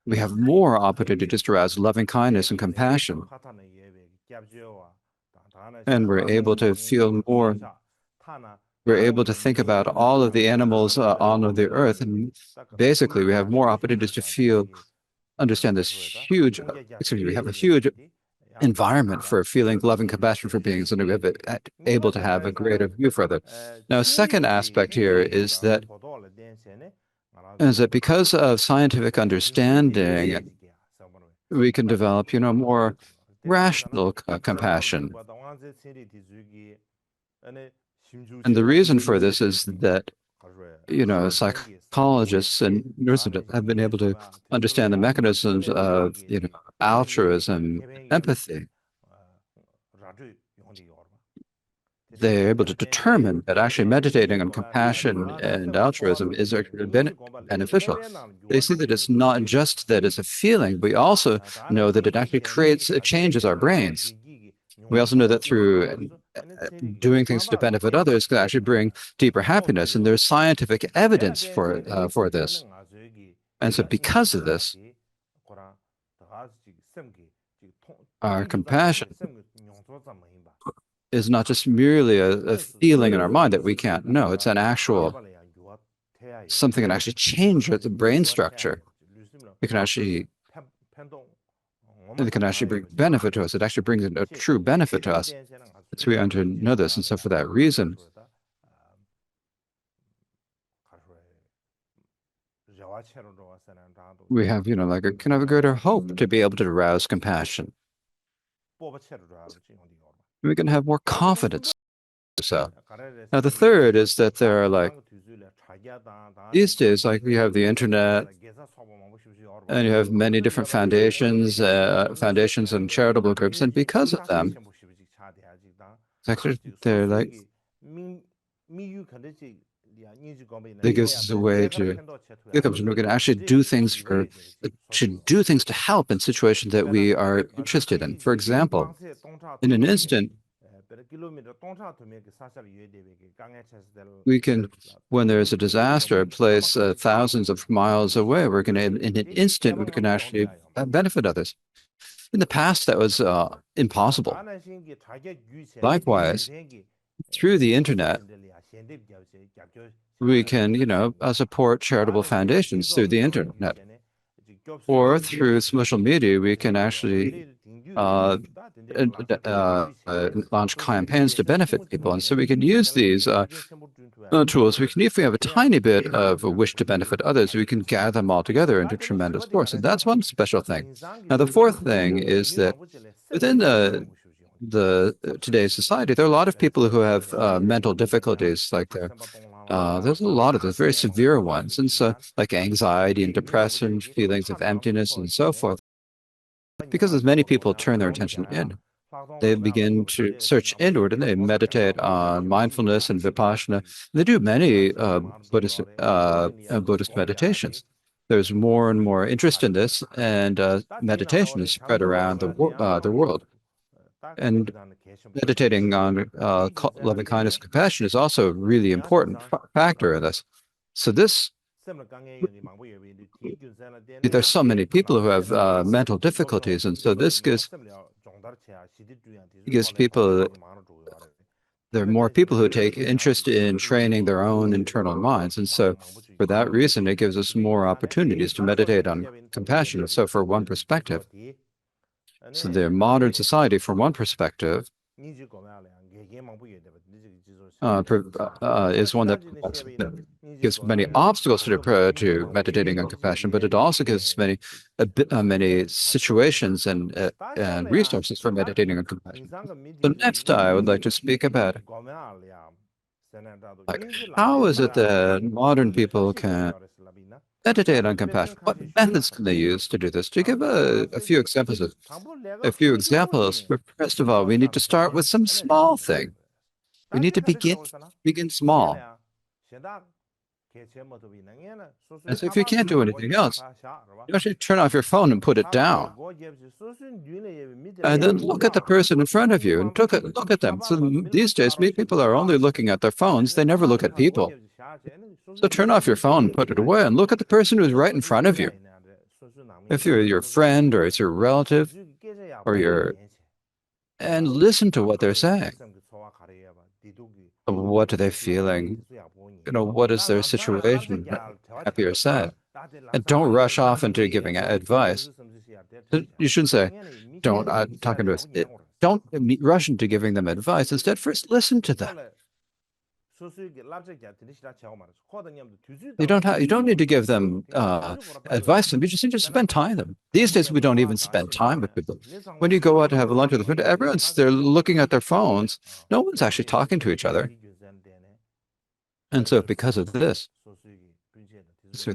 we have more opportunities to arouse loving kindness and compassion. And we're able to feel more, we're able to think about all of the animals on the earth. And basically, we have more opportunities to understand this huge, we have a huge environment for feeling love and compassion for beings, and we're able to have a greater view for that. Now, a second aspect here is that because of scientific understanding, we can develop, more rational compassion. And the reason for this is that, psychologists and nurses have been able to understand the mechanisms of, altruism, empathy. They're able to determine that actually meditating on compassion and altruism is actually beneficial. They see that it's not just that it's a feeling, we also know that it changes our brains. We also know that through doing things to benefit others can actually bring deeper happiness, and there's scientific evidence for this. And so, because of this, our compassion is not just merely a feeling in our mind that we can't know. It's an actual something that actually changes the brain structure. It can actually bring benefit to us. It actually brings a true benefit to us. So we under know this, and so for that reason, we have, like a kind of a greater hope to be able to arouse compassion. We can have more confidence. So now the third is that there are these days, you have the internet, and you have many different foundations and charitable groups, and because of them, actually they're they give us a way to we can actually do things to help in situations that we are interested in. For example, in an instant, we can, when there's a disaster, a place thousands of miles away, in an instant, we can actually benefit others. In the past, that was impossible. Likewise, through the internet, we can, support charitable foundations through the internet. Or through social media, we can actually launch campaigns to benefit people. And so we can use these tools. If we have a tiny bit of a wish to benefit others, we can gather them all together into tremendous force. And that's one special thing. Now, the fourth thing is that within today's society, there are a lot of people who have mental difficulties, there's a lot of those very severe ones, and so like anxiety and depression, feelings of emptiness, and so forth. Because as many people turn their attention in, they begin to search inward and they meditate on mindfulness and vipassana. They do many Buddhist meditations. There's more and more interest in this, and meditation is spread around the world. And meditating on loving kindness and compassion is also a really important factor in this. So there's so many people who have mental difficulties, and so this gives people, there are more people who take interest in training their own internal minds. And so for that reason, it gives us more opportunities to meditate on compassion. So for one perspective, so the modern society, from one perspective, is one that gives many obstacles to meditating on compassion, but it also gives many situations and resources for meditating on compassion. So next, I would like to speak about how is it that modern people can meditate on compassion? What methods can they use to do this? To give a few examples first of all, we need to start with some small thing. We need to begin small. And so if you can't do anything else, you actually turn off your phone and put it down. And then look at the person in front of you and look at them. So these days, people are only looking at their phones. They never look at people. So turn off your phone, put it away, and look at the person who's right in front of you. If you're your friend or it's your relative and listen to what they're saying. What are they feeling? What is their situation? Happy or sad? And don't rush off into giving advice. You shouldn't say, don't rush into giving them advice. Instead, first listen to them. You don't need to give them advice. You just need to spend time with them. These days, we don't even spend time with people. When you go out to have lunch with a friend, everyone's they're looking at their phones. No one's actually talking to each other. And so, because of this, so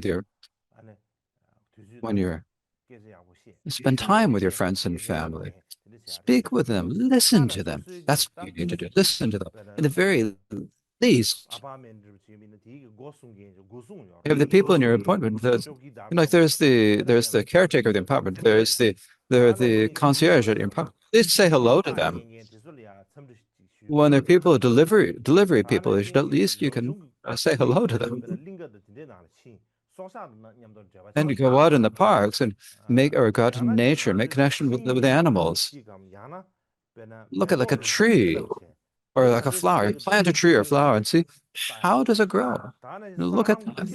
when you're spend time with your friends and family, speak with them, listen to them. That's what you need to do. Listen to them. At the very least, you have the people in your appointment. There's the caretaker of the apartment. There are the concierge at your apartment. Please say hello to them. When there are people, delivery people, at least you can say hello to them. And you go out in the parks and go out in nature, make connection with animals. Look at like a tree or like a flower. You plant a tree or a flower and see how does it grow. Look at them.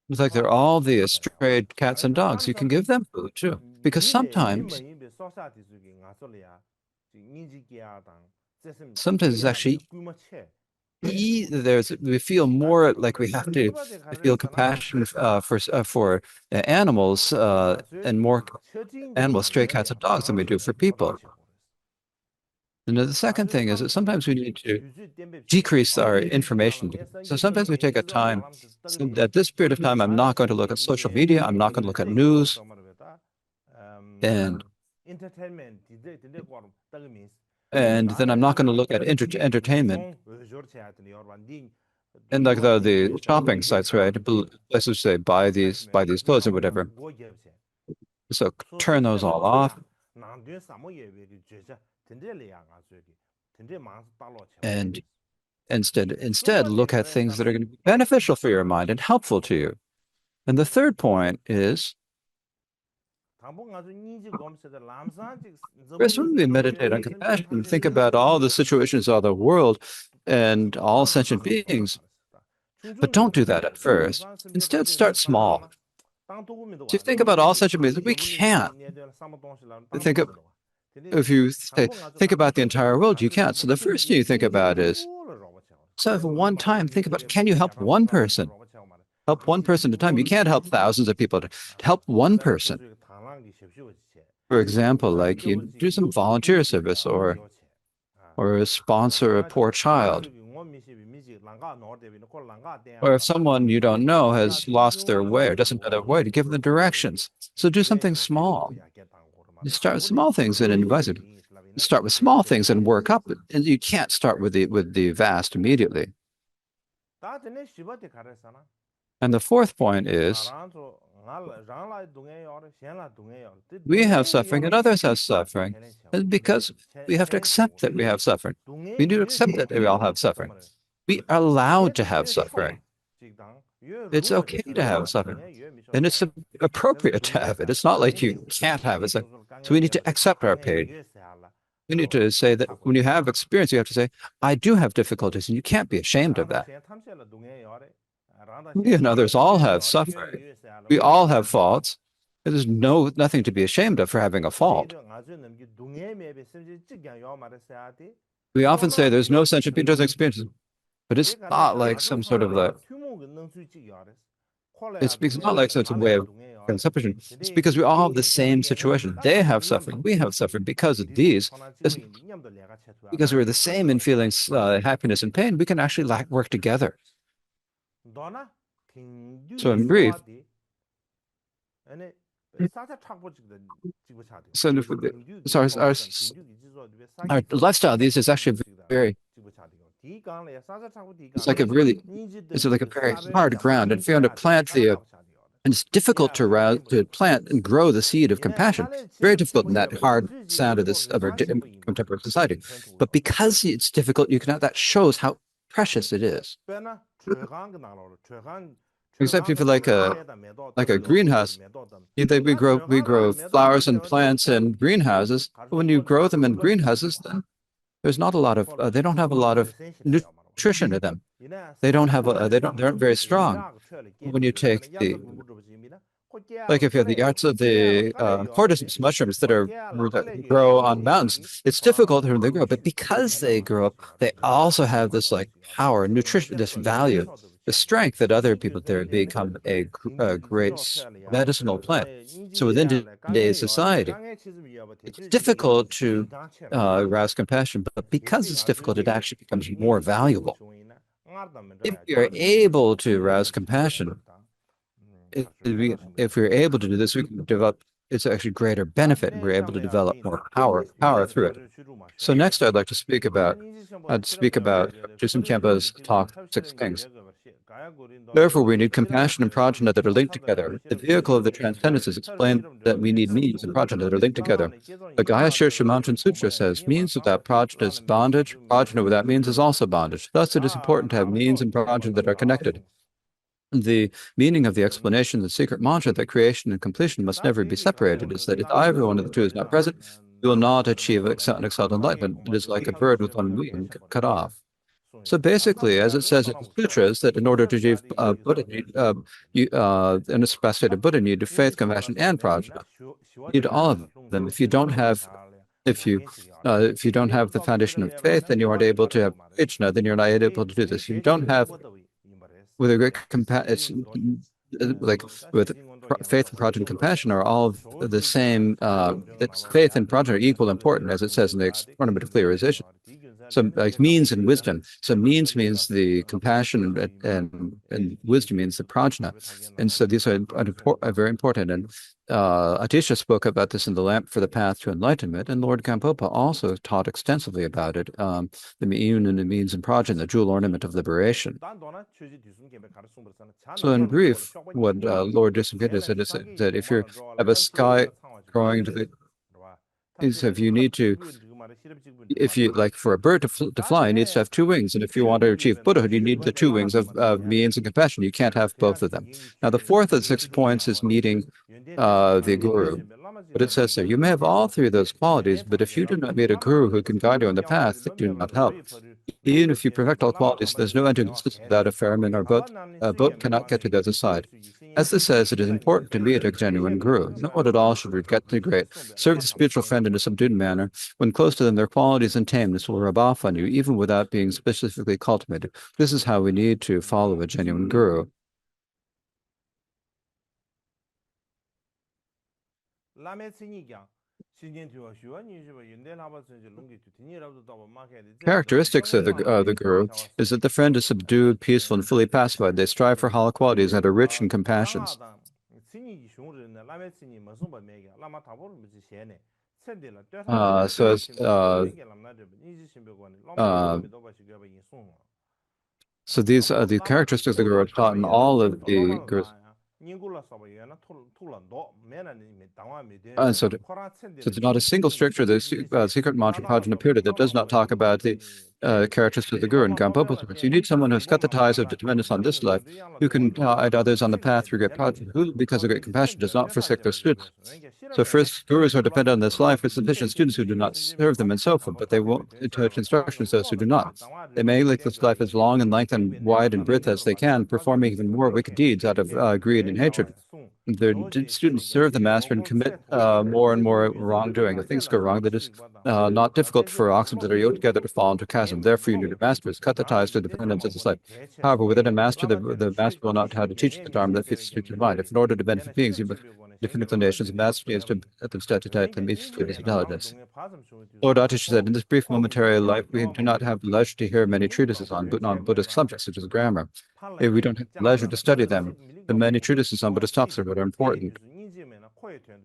It's like they're all the stray cats and dogs. You can give them food too, because sometimes it's actually we feel more like we have to feel compassion for animals and more animals, stray cats and dogs than we do for people. And the second thing is that sometimes we need to decrease our information. So sometimes we take a time. So at this period of time, I'm not going to look at social media. I'm not going to look at news. And then I'm not going to look at entertainment. And like the shopping sites, right? Places say buy these clothes or whatever. So turn those all off. And instead look at things that are going to be beneficial for your mind and helpful to you. And the third point is, first, when we meditate on compassion, think about all the situations of the world and all sentient beings. But don't do that at first. Instead, start small. So you think about all sentient beings. We can't if you think about the entire world, you can't. So the first thing you think about is, so if one time, think about, can you help one person? Help one person at a time. You can't help thousands of people. To help one person. For example, like you do some volunteer service or sponsor a poor child. Or if someone you don't know has lost their way or doesn't know their way, to give them directions. So do something small. You start with small things and advise it. Start with small things and work up. And you can't start with the vast immediately. And the fourth point is, we have suffering and others have suffering. And because we have to accept that we have suffering. We need to accept that we all have suffering. We are allowed to have suffering. It's okay to have suffering. And it's appropriate to have it. It's not like you can't have it. So we need to accept our pain. We need to say that when you have experience, you have to say, I do have difficulties, and you can't be ashamed of that. We and others all have suffering. We all have faults. There's nothing to be ashamed of for having a fault. We often say there's no sentient being who doesn't experience it, but it's not like some sort of it's not like such a way of conception. It's because we all have the same situation. They have suffering. We have suffering because of these. Because we're the same in feeling happiness and pain, we can actually work together. So in brief, our lifestyle these is actually very, it's like a very hard ground. And if you want to plant and it's difficult to plant and grow the seed of compassion. Very difficult in that hard sound of our contemporary society. But because it's difficult, that shows how precious it is. Except if you like a greenhouse, we grow flowers and plants in greenhouses. But when you grow them in greenhouses, then there's not a lot of they don't have a lot of nutrition in them. They aren't very strong. When you take Like if you have the arts of the cordyceps mushrooms that grow on mountains, it's difficult when they grow, but because they grow up, they also have this like power, nutrition, this value, the strength that other people there become a great medicinal plant. So within today's society, it's difficult to arouse compassion, but because it's difficult, it actually becomes more valuable. If you're able to arouse compassion, if we're able to do this, we can develop, it's actually greater benefit, and we're able to develop more power through it. So next, I'd speak about Düsum Khenpa's talk, Six Things. Therefore, we need compassion and prajna that are linked together. The vehicle of the transcendences explained that we need means and prajna that are linked together. The Gaya Shirsha Mountain Sutra says, means without prajna is bondage, prajna without means is also bondage. Thus, it is important to have means and prajna that are connected. The meaning of the explanation, the secret mantra that creation and completion must never be separated, is that if either one of the two is not present, you will not achieve an exalted enlightenment. It is like a bird with one wing cut off. So basically, as it says in the sutras, that in order to achieve Buddha, in a state of Buddha, you need faith, compassion, and prajna. You need all of them. If you don't have the foundation of faith, then you aren't able to have prajna. Then you're not able to do this. If you don't have with a great it's like with faith and prajna and compassion are all the same. Faith and prajna are equal important, as it says in the Ornament of Clearization. So like means and wisdom. So means the compassion, and wisdom means the prajna. And so these are very important. And Atisha spoke about this in The Lamp for the Path to Enlightenment, and Lord Karmapa also taught extensively about it, the mean and the means and prajna, the jewel ornament of liberation. So in brief, what Lord Düsum said is that if you have a sky growing to the, is if you need to, if you like for a bird to fly, it needs to have two wings. And if you want to achieve Buddhahood, you need the two wings of means and compassion. You can't have both of them. Now, the fourth of the 6 points is meeting the guru. But it says so, you may have all three of those qualities, but if you do not meet a guru who can guide you on the path, they do not help. Even if you perfect all qualities, there's no end to existence without a ferryman or boat. A boat cannot get to the other side. As this says, it is important to meet a genuine guru. No one at all should regret the great. Serve the spiritual friend in a subdued manner. When close to them, their qualities and tameness will rub off on you, even without being specifically cultivated. This is how we need to follow a genuine guru. Characteristics of the guru is that the friend is subdued, peaceful, and fully pacified. They strive for high qualities and are rich in compassions. So these are the characteristics of the guru taught in all of the gurus. So it's not a single stricture, the secret mantra prajna period that does not talk about the characteristics of the guru and Karmapa. You need someone who's cut the ties of dependence on this life, who can guide others on the path through great prajna, who, because of great compassion, does not forsake their students. So first, gurus are dependent on this life with sufficient students who do not serve them and so forth, but they won't touch instructions those who do not. They may make this life as long in length and wide and breadth as they can, performing even more wicked deeds out of greed and hatred. Their students serve the master and commit more and more wrongdoing. If things go wrong, that is not difficult for oxen that are yoked together to fall into a chasm. Therefore, you need a master. Cut the ties to dependence of this life. However, without a master, the master will not know how to teach the Dharma that fits the student's mind. If in order to benefit beings, you must different inclinations, the master needs to let them statute to meet students' intelligence. Lord Atisha said, in this brief momentary life, we do not have the leisure to hear many treatises on non-Buddhist subjects, such as grammar. If we don't have the leisure to study them, the many treatises on Buddhist topics are what are important.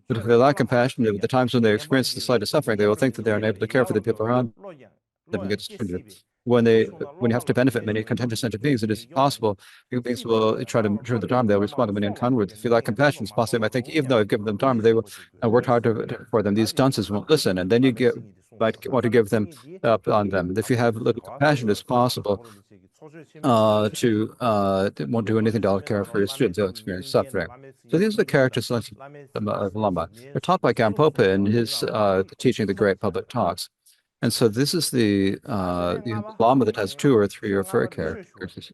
But if they lack compassion, at the times when they experience the slightest suffering, they will think that they are unable to care for the people around them and get distracted. When you have to benefit many contentious sentient beings, it is possible human beings will try to turn the Dharma, they'll respond to many unkind words. If you lack compassion, it's possible they might think, even though I've given them Dharma, they will work hard for them. These dunces won't listen, and then might want to give them up on them. And if you have little compassion, it's possible to won't do anything to care for your students, they'll experience suffering. So these are the characteristics of Lama. They're taught by Karmapa in his teaching the great public talks. And so this is the Lama that has 2 or 3 or 4 characters.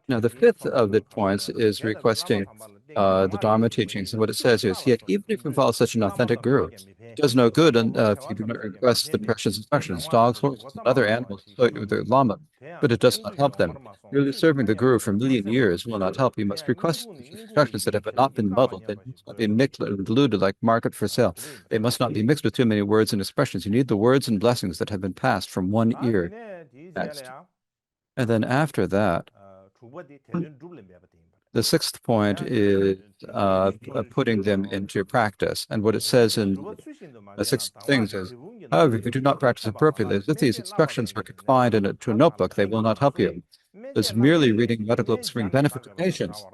Now, the fifth of the points is requesting the Dharma teachings. And what it says is, yet even if you follow such an authentic guru, it does no good if you do not request the precious instructions. Dogs, horses, and other animals associate with the Lama, but it does not help them. Merely serving the guru for a million years will not help. You must request instructions that have not been muddled. They must not be mixed and diluted like market for sale. They must not be mixed with too many words and expressions. You need the words and blessings that have been passed from one ear. Next. And then after that, the sixth point is putting them into practice. And what it says in the six things is, however, if you do not practice appropriately, if these instructions are confined to a notebook, they will not help you. Does merely reading medical books bring benefit to patients?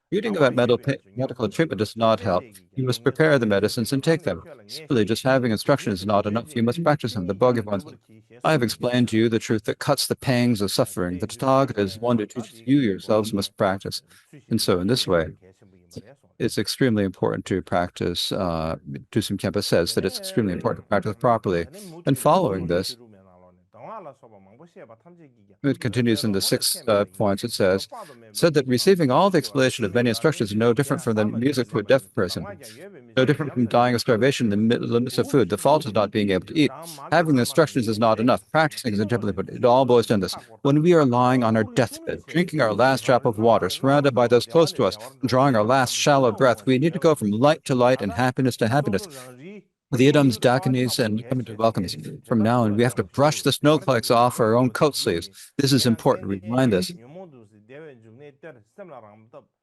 Reading about medical treatment does not help. You must prepare the medicines and take them. Simply just having instructions is not enough. You must practice them. The Bhagavan said, I have explained to you the truth that cuts the pangs of suffering. The Tathagata is one who teaches you yourselves must practice. And so in this way, it's extremely important to practice. Düsum Khyenpa says that it's extremely important to practice properly. And following this, it continues in the six points. It said that receiving all the explanation of many instructions is no different from the music to a deaf person, no different from dying of starvation in the limits of food. The fault is not being able to eat. Having the instructions is not enough. Practicing is interpreted, but it all boils down to this. When we are lying on our deathbed, drinking our last drop of water, surrounded by those close to us, drawing our last shallow breath, we need to go from light to light and happiness to happiness. The Idams, Dakinis, and coming to welcome us. From now on, we have to brush the snowflakes off our own coat sleeves. This is important. Remind us.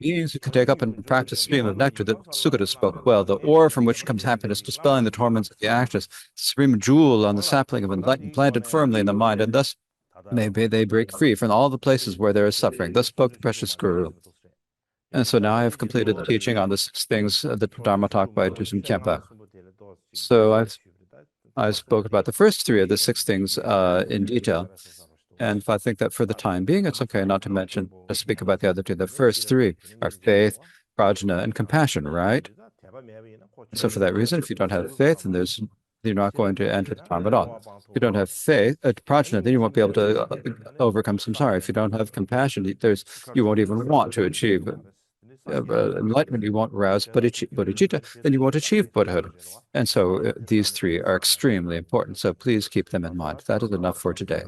Beings who can take up and practice stream of nectar that Sukata spoke well, the ore from which comes happiness, dispelling the torments of the actors, the supreme jewel on the sapling of enlightenment planted firmly in the mind, and thus may they break free from all the places where there is suffering. Thus spoke the precious Guru. And so now I have completed the teaching on the six things that Dharma talk by Düsum Khyenpa. So I spoke about the first three of the six things in detail. And I think that for the time being, it's okay not to speak about the other two. The first three are faith, prajna, and compassion, right? So for that reason, if you don't have faith, then you're not going to enter the Dharma at all. If you don't have faith, prajna, then you won't be able to overcome samsara. If you don't have compassion, you won't even want to achieve enlightenment. You won't arouse bodhicitta, then you won't achieve Buddhahood. And so these three are extremely important. So please keep them in mind. That is enough for today.